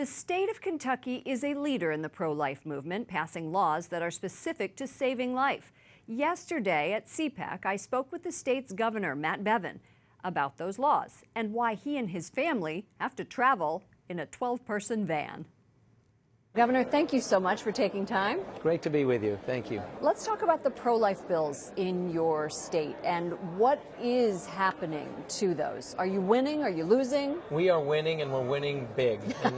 The state of Kentucky is a leader in the pro-life movement, passing laws that are specific to saving life. Yesterday at CPAC, I spoke with the state's governor, Matt Bevin, about those laws and why he and his family have to travel in a 12-person van. Governor, thank you so much for taking time. Great to be with you. Thank you. Let's talk about the pro-life bills in your state and what is happening to those. Are you winning? Are you losing? We are winning, and we're winning big. And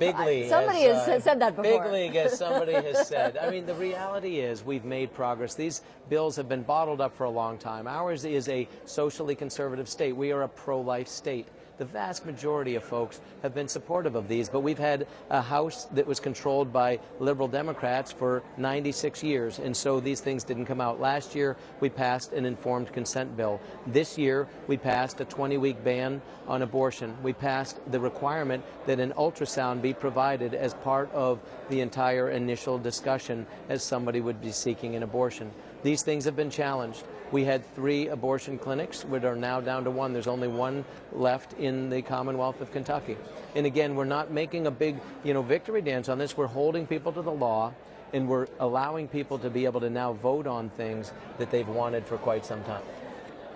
bigly. Somebody has said that before. Big league, as somebody has said. I mean, the reality is we've made progress. These bills have been bottled up for a long time. Ours is a socially conservative state. We are a pro-life state. The vast majority of folks have been supportive of these, but we've had a House that was controlled by liberal Democrats for 96 years, and so these things didn't come out. Last year, we passed an informed consent bill. This year, we passed a 20-week ban on abortion. We passed the requirement that an ultrasound be provided as part of the entire initial discussion as somebody would be seeking an abortion. These things have been challenged. We had 3 abortion clinics, which are now down to 1. There's only 1 left in the Commonwealth of Kentucky. And again, we're not making a big, victory dance on this. We're holding people to the law, and we're allowing people to be able to now vote on things that they've wanted for quite some time.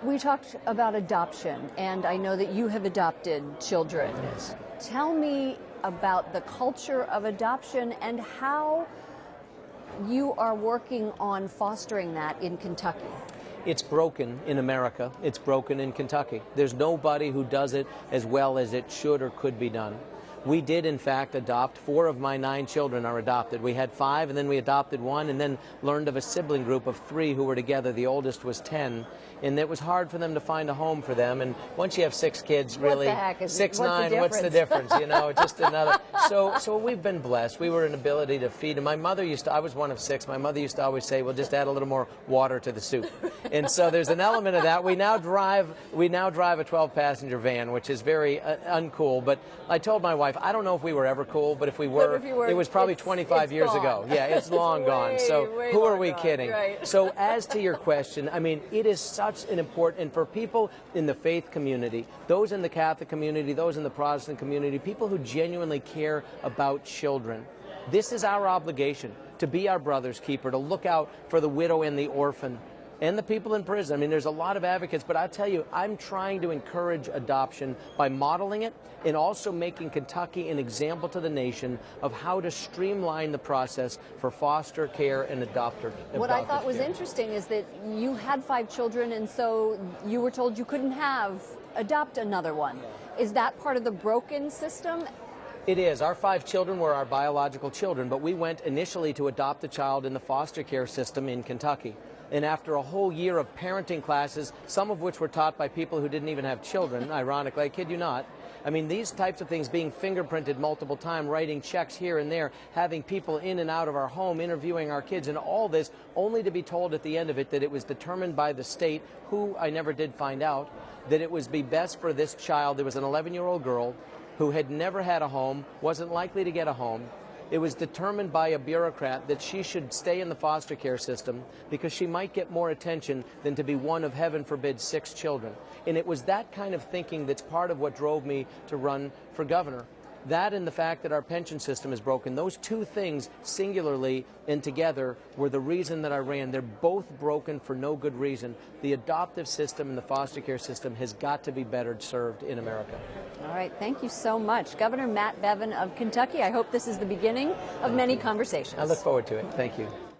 We talked about adoption, and I know that you have adopted children. Yes. Tell me about the culture of adoption and how you are working on fostering that in Kentucky. It's broken in America. It's broken in Kentucky. There's nobody who does it as well as it should or could be done. We did, in fact, adopt. 4 of my 9 children are adopted. We had 5, and then we adopted 1, and then learned of a sibling group of 3 who were together. The oldest was 10, and it was hard for them to find a home for them. And once you have 6 kids, really, what the heck is 6, what's 9, the what's the difference? Just another. So we've been blessed. We were an ability to feed. And my mother I was one of 6. My mother used to always say, "Well, just add a little more water to the soup." And so there's an element of that. We now drive a 12-passenger van, which is very uncool. But I told my wife, I don't know if we were ever cool, but if we were, it was probably 25 years ago. Yeah, it's long gone. So who are we kidding? Right. So as to your question, I mean, it is such an important, and for people in the faith community, those in the Catholic community, those in the Protestant community, people who genuinely care about children, this is our obligation to be our brother's keeper, to look out for the widow and the orphan and the people in prison. I mean, there's a lot of advocates, but I'll tell you, I'm trying to encourage adoption by modeling it and also making Kentucky an example to the nation of how to streamline the process for foster care and adopter. What I thought was interesting is that you had 5 children, and so you were told you couldn't adopt another one. Is that part of the broken system? It is. Our 5 children were our biological children, but we went initially to adopt a child in the foster care system in Kentucky. And after a whole year of parenting classes, some of which were taught by people who didn't even have children, ironically, I kid you not, I mean, these types of things, being fingerprinted multiple times, writing checks here and there, having people in and out of our home, interviewing our kids, and all this, only to be told at the end of it that it was determined by the state, who I never did find out, that it was be best for this child. There was an 11-year-old girl who had never had a home, wasn't likely to get a home. It was determined by a bureaucrat that she should stay in the foster care system because she might get more attention than to be one of, heaven forbid, 6 children. And it was that kind of thinking that's part of what drove me to run for governor. That and the fact that our pension system is broken, those 2 things singularly and together were the reason that I ran. They're both broken for no good reason. The adoptive system and the foster care system has got to be better served in America. All right, thank you so much. Governor Matt Bevin of Kentucky. I hope this is the beginning of many conversations. I look forward to it. Thank you.